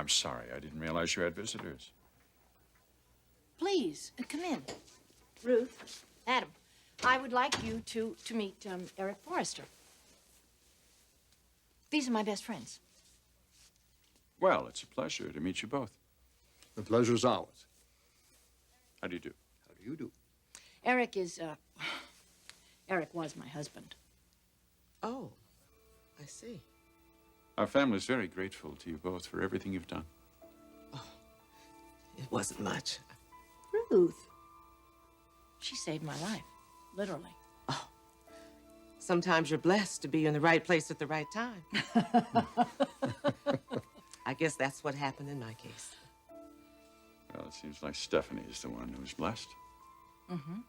I'm sorry. I didn't realize you had visitors. Please, come in. Ruth, Adam, I would like you to meet Eric Forrester. These are my best friends. Well, it's a pleasure to meet you both. The pleasure's ours. How do you do? How do you do? Eric is, Eric was my husband. Oh, I see. Our family's very grateful to you both for everything you've done. Oh, it wasn't much. Ruth. She saved my life, literally. Oh, sometimes you're blessed to be in the right place at the right time. I guess that's what happened in my case. Well, it seems like Stephanie is the one who's blessed. Mm-hmm.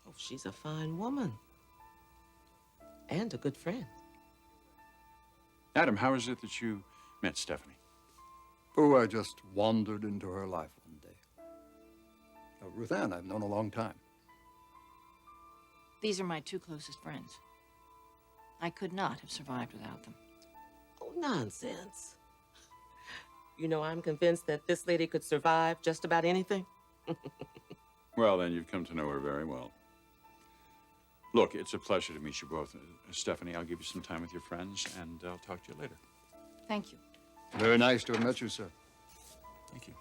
Oh, she's a fine woman. And a good friend. Adam, how is it that you met Stephanie? Oh, I just wandered into her life one day. Ruthanne, I've known a long time. These are my two closest friends. I could not have survived without them. Oh, nonsense. You know, I'm convinced that this lady could survive just about anything. Well, then you've come to know her very well. Look, it's a pleasure to meet you both. Stephanie, I'll give you some time with your friends, and I'll talk to you later. Thank you. Very nice to have met you, sir. Thank you.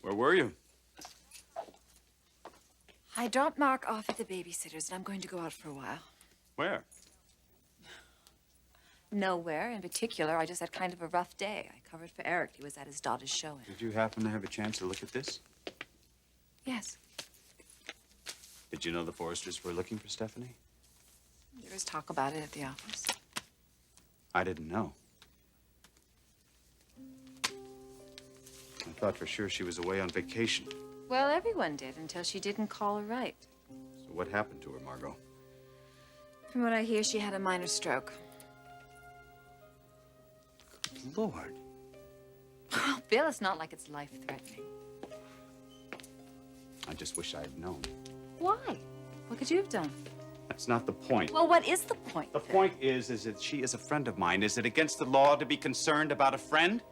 Where were you? I dropped Mark off at the babysitter's, and I'm going to go out for a while. Where? Nowhere in particular. I just had kind of a rough day. I covered for Eric. He was at his daughter's showing. Did you happen to have a chance to look at this? Yes. Did you know the Forresters were looking for Stephanie? There was talk about it at the office. I didn't know. I thought for sure she was away on vacation. Well, everyone did until she didn't call her right. So what happened to her, Margo? From what I hear, she had a minor stroke. Good Lord. Oh, Bill, it's not like it's life-threatening. I just wish I had known. Why? What could you have done? That's not the point. Well, what is the point? The point is that she is a friend of mine. Is it against the law to be concerned about a friend?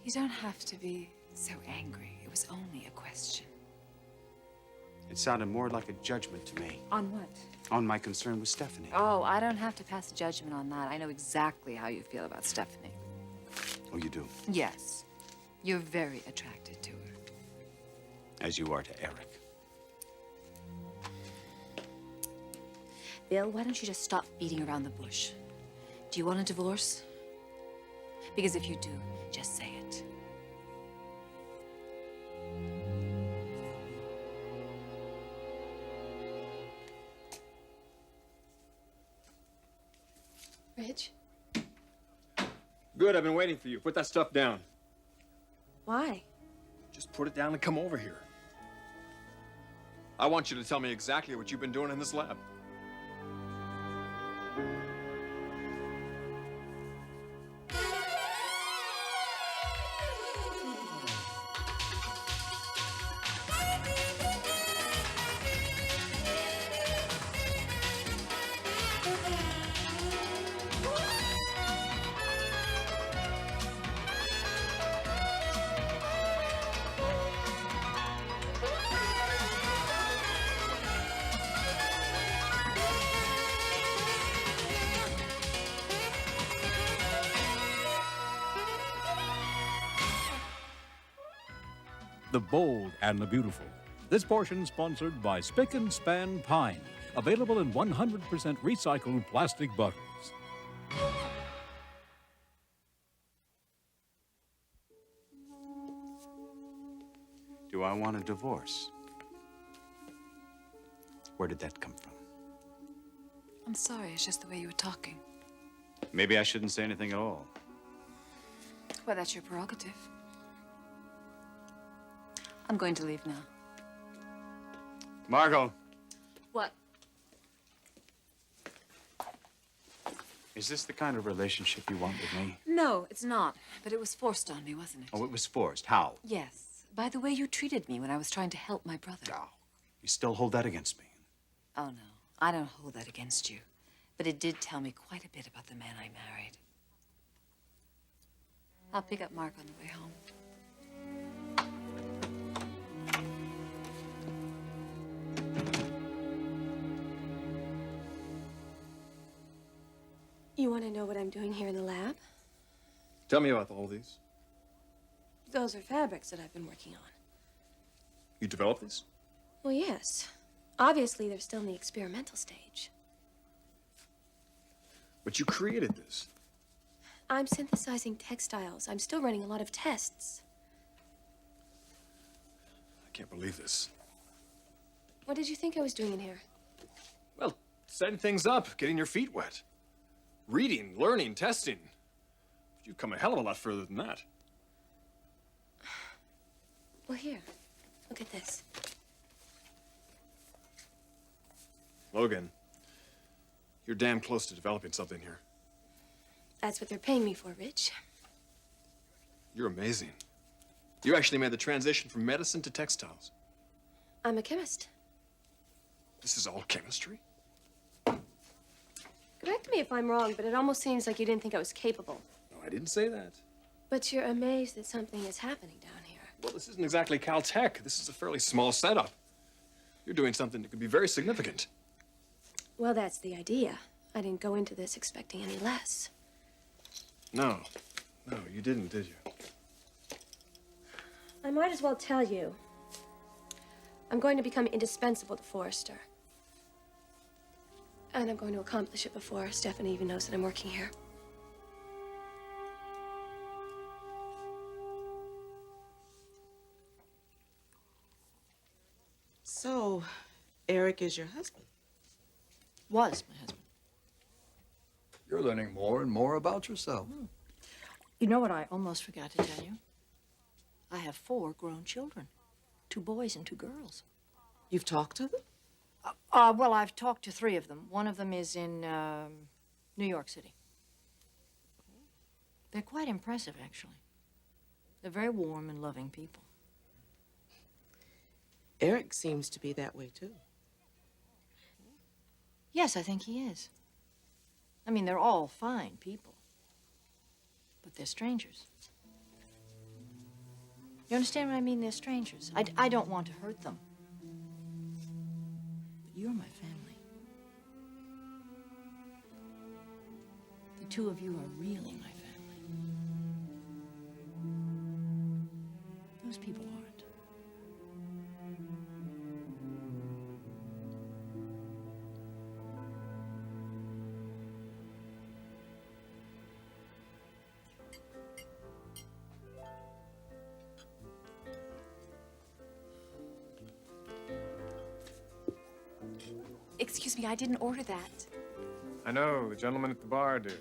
You don't have to be so angry. It was only a question. It sounded more like a judgment to me. On what? On my concern with Stephanie. Oh, I don't have to pass a judgment on that. I know exactly how you feel about Stephanie. Oh, you do? Yes. You're very attracted to her. As you are to Eric. Bill, why don't you just stop beating around the bush? Do you want a divorce? Because if you do, just say it. Rich? Good, I've been waiting for you. Put that stuff down. Why? Just put it down and come over here. I want you to tell me exactly what you've been doing in this lab. The Bold and the Beautiful. This portion sponsored by Spick and Span Pine, available in 100% recycled plastic bottles. Do I want a divorce? Where did that come from? I'm sorry, it's just the way you were talking. Maybe I shouldn't say anything at all. Well, that's your prerogative. I'm going to leave now. Margo, What? is this the kind of relationship you want with me? No, it's not. But it was forced on me, wasn't it? Oh, it was forced. How? Yes. By the way you treated me when I was trying to help my brother. Oh, you still hold that against me? Oh, no. I don't hold that against you. But it did tell me quite a bit about the man I married. I'll pick up Mark on the way home. You want to know what I'm doing here in the lab? Tell me about all these. Those are fabrics that I've been working on. You developed these? Well, yes. Obviously, they're still in the experimental stage. But you created this. I'm synthesizing textiles. I'm still running a lot of tests. I can't believe this. What did you think I was doing in here? Well, setting things up, getting your feet wet. Reading, learning, testing. You've come a hell of a lot further than that. Well, here. Look at this. Logan, you're damn close to developing something here. That's what they're paying me for, Rich. You're amazing. You actually made the transition from medicine to textiles. I'm a chemist. This is all chemistry? Correct me if I'm wrong, but it almost seems like you didn't think I was capable. No, I didn't say that. But you're amazed that something is happening down here. Well, this isn't exactly Caltech. This is a fairly small setup. You're doing something that could be very significant. Well, that's the idea. I didn't go into this expecting any less. No, you didn't, did you? I might as well tell you. I'm going to become indispensable to Forrester. And I'm going to accomplish it before Stephanie even knows that I'm working here. So, Eric is your husband? Was my husband. You're learning more and more about yourself. You know what I almost forgot to tell you? I have 4 grown children. 2 boys and 2 girls. You've talked to them? Well, I've talked to 3 of them. One of them is in New York City. They're quite impressive, actually. They're very warm and loving people. Eric seems to be that way, too. Yes, I think he is. I mean, they're all fine people. But they're strangers. You understand what I mean? They're strangers. I don't want to hurt them. But you're my family. The 2 of you are really my family. Those people aren't. Excuse me, I didn't order that. I know, the gentleman at the bar did.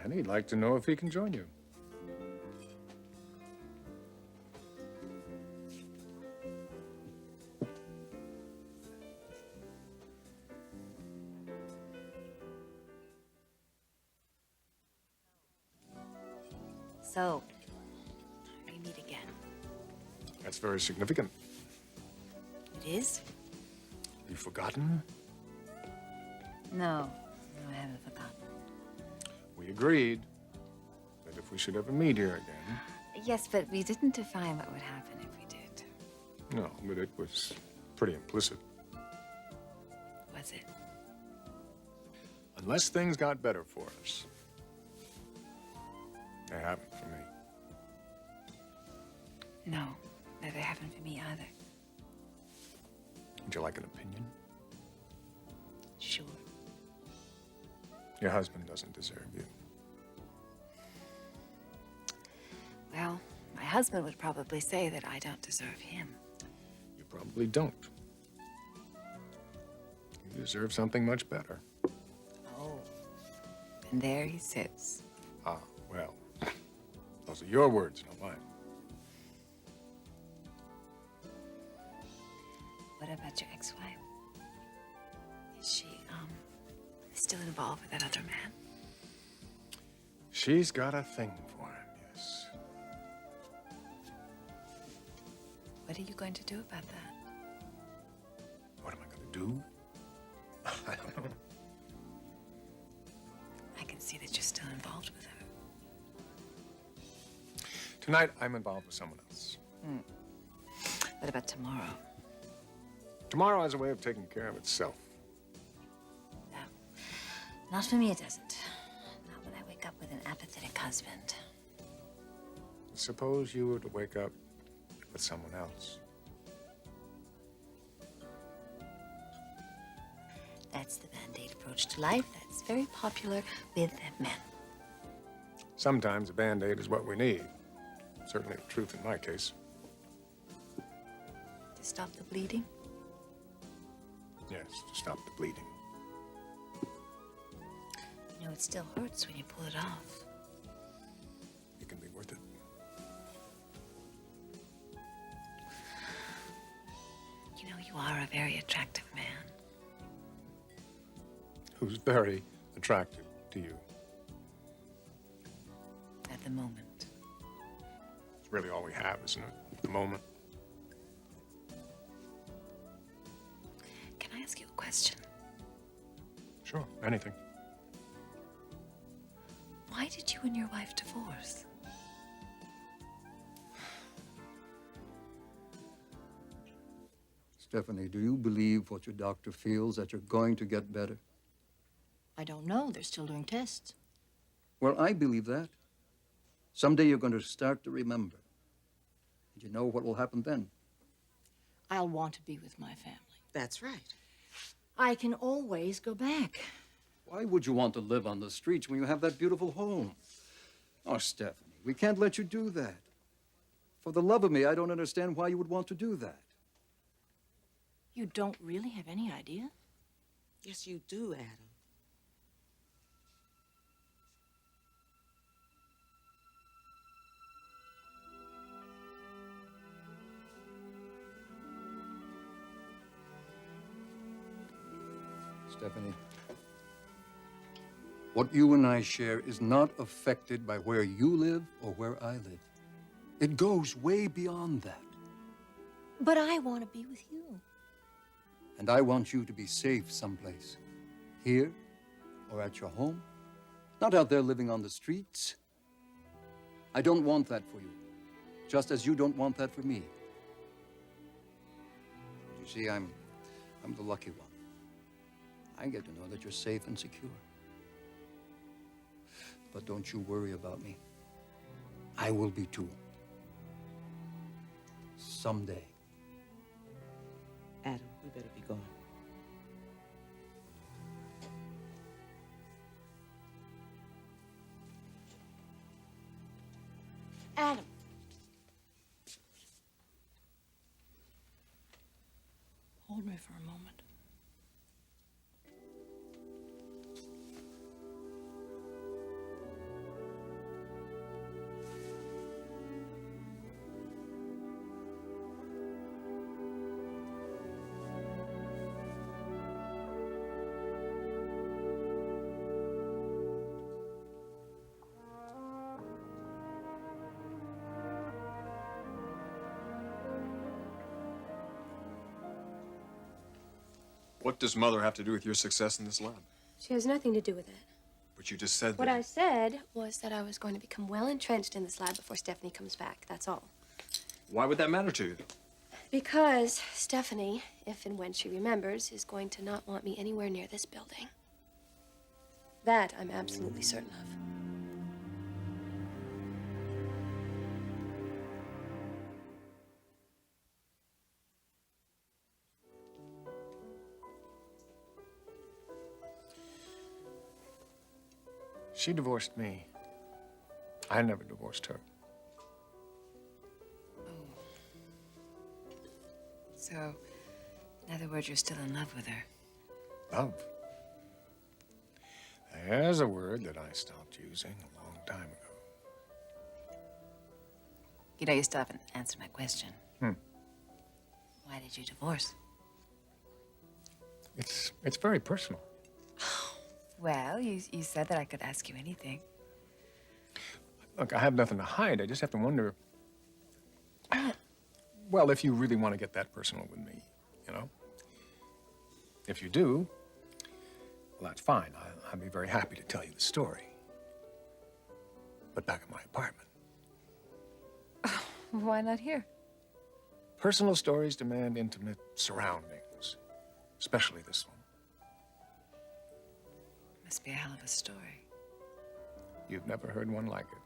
And he'd like to know if he can join you. So, we meet again. That's very significant. It is? You've forgotten? No, I haven't forgotten. We agreed that if we should ever meet here again. Yes, but we didn't define what would happen if we did. No, but it was pretty implicit. Was it? Unless things got better for us. They haven't for me. No, they haven't for me either. Would you like an opinion? Sure. Your husband doesn't deserve you. Well, my husband would probably say that I don't deserve him. You probably don't. You deserve something much better. Oh. And there he sits. Ah, well. Those are your words, not mine. What about your ex-wife? Is she, still involved with that other man? She's got a thing for him, yes. What are you going to do about that? What am I going to do? I don't know. I can see that you're still involved with her. Tonight, I'm involved with someone else. What about tomorrow? Tomorrow has a way of taking care of itself. No. Not for me, it doesn't. Not when I wake up with an apathetic husband. Suppose you were to wake up with someone else. That's the Band-Aid approach to life. That's very popular with men. Sometimes a Band-Aid is what we need. Certainly the truth in my case. To stop the bleeding? Yes, to stop the bleeding. You know, it still hurts when you pull it off. It can be worth it. You know, you are a very attractive man. Who's very attractive to you. At the moment. It's really all we have, isn't it? At the moment. Can I ask you a question? Sure, anything. Why did you and your wife divorce? Stephanie, do you believe what your doctor feels, that you're going to get better? I don't know. They're still doing tests. Well, I believe that. Someday you're going to start to remember. And you know what will happen then? I'll want to be with my family. That's right. I can always go back. Why would you want to live on the streets when you have that beautiful home? Oh, Stephanie, we can't let you do that. For the love of me, I don't understand why you would want to do that. You don't really have any idea? Yes, you do, Adam. Stephanie, what you and I share is not affected by where you live or where I live. It goes way beyond that. But I want to be with you. And I want you to be safe someplace. Here or at your home. Not out there living on the streets. I don't want that for you. Just as you don't want that for me. You see, I'm the lucky one. I get to know that you're safe and secure. But don't you worry about me. I will be too. Someday. Adam, we better be going. Adam. Hold me for a moment. What does Mother have to do with your success in this lab? She has nothing to do with it. But you just said What that. I said was that I was going to become well entrenched in this lab before Stephanie comes back. That's all. Why would that matter to you? Because Stephanie, if and when she remembers, is going to not want me anywhere near this building. That I'm absolutely certain of. She divorced me. I never divorced her. So, in other words, you're still in love with her. Love. There's a word that I stopped using a long time ago. You know, you still haven't answered my question. Hmm. Why did you divorce? It's very personal. Well, you said that I could ask you anything. Look, I have nothing to hide. I just have to wonder. Well, if you really want to get that personal with me, you know? If you do, well, that's fine. I'd be very happy to tell you the story. But back at my apartment. Why not here? Personal stories demand intimate surroundings, especially this one. Must be a hell of a story. You've never heard one like it.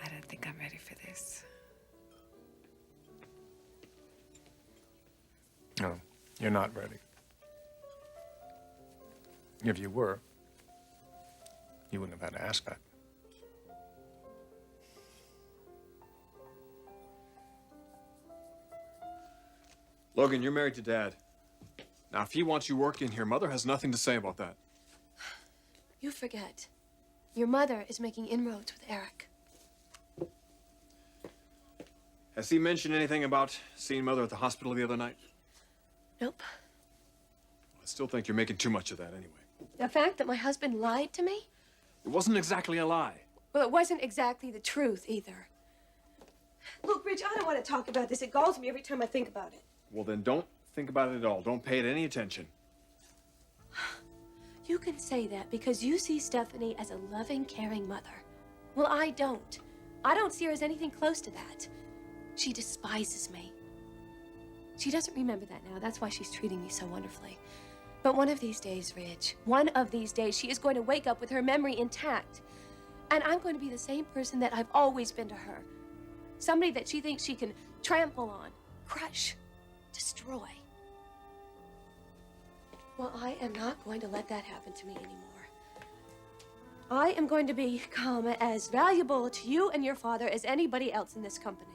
I don't think I'm ready for this. No, you're not ready. If you were, you wouldn't have had to ask that. Logan, you're married to Dad. Now, if he wants you working here, Mother has nothing to say about that. You forget. Your mother is making inroads with Eric. Has he mentioned anything about seeing Mother at the hospital the other night? Nope. I still think you're making too much of that anyway. The fact that my husband lied to me? It wasn't exactly a lie. Well, it wasn't exactly the truth either. Look, Rich, I don't want to talk about this. It galls me every time I think about it. Well, then don't think about it at all. Don't pay it any attention. You can say that because you see Stephanie as a loving, caring mother. Well, I don't. I don't see her as anything close to that. She despises me. She doesn't remember that now. That's why she's treating me so wonderfully. But one of these days, Ridge, one of these days, she is going to wake up with her memory intact. And I'm going to be the same person that I've always been to her. Somebody that she thinks she can trample on, crush, destroy. Well, I am not going to let that happen to me anymore. I am going to become as valuable to you and your father as anybody else in this company.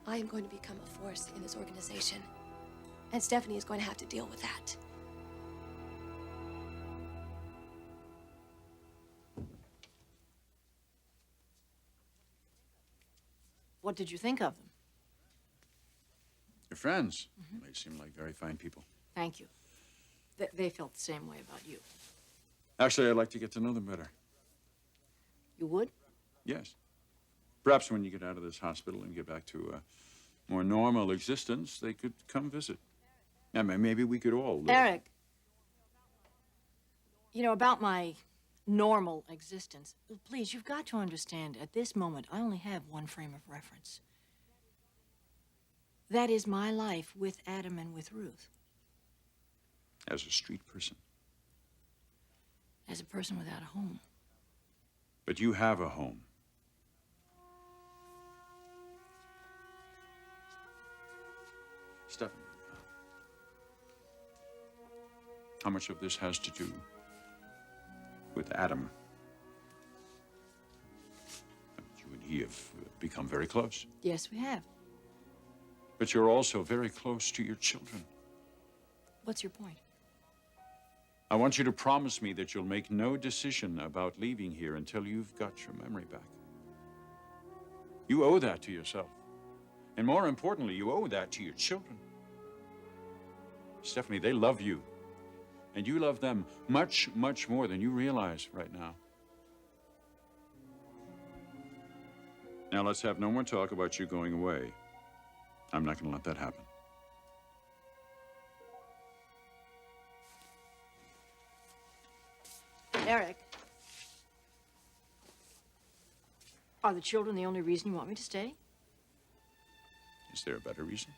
I am going to become a force in this organization. And Stephanie is going to have to deal with that. What did you think of them? Your friends. They seem like very fine people. Thank you. They felt the same way about you. Actually, I'd like to get to know them better. You would? Yes. Perhaps when you get out of this hospital and get back to a more normal existence, they could come visit. I mean, maybe we could all live. Eric. You know, about my normal existence, please, you've got to understand, at this moment, I only have one frame of reference. That is my life with Adam and with Ruth. As a street person. As a person without a home. But you have a home. Stephanie, how much of this has to do with Adam? You and he have become very close. Yes, we have. But you're also very close to your children. What's your point? I want you to promise me that you'll make no decision about leaving here until you've got your memory back. You owe that to yourself. And more importantly, you owe that to your children. Stephanie, they love you. And you love them much, much more than you realize right now. Now, let's have no more talk about you going away. I'm not going to let that happen. Eric. Are the children the only reason you want me to stay? Is there a better reason?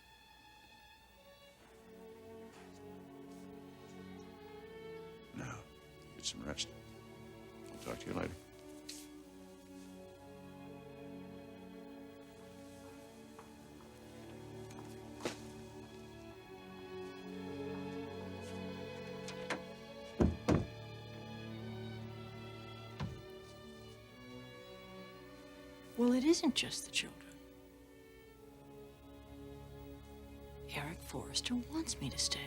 No. Get some rest. I'll talk to you later. Well, it isn't just the children. Eric Forrester wants me to stay.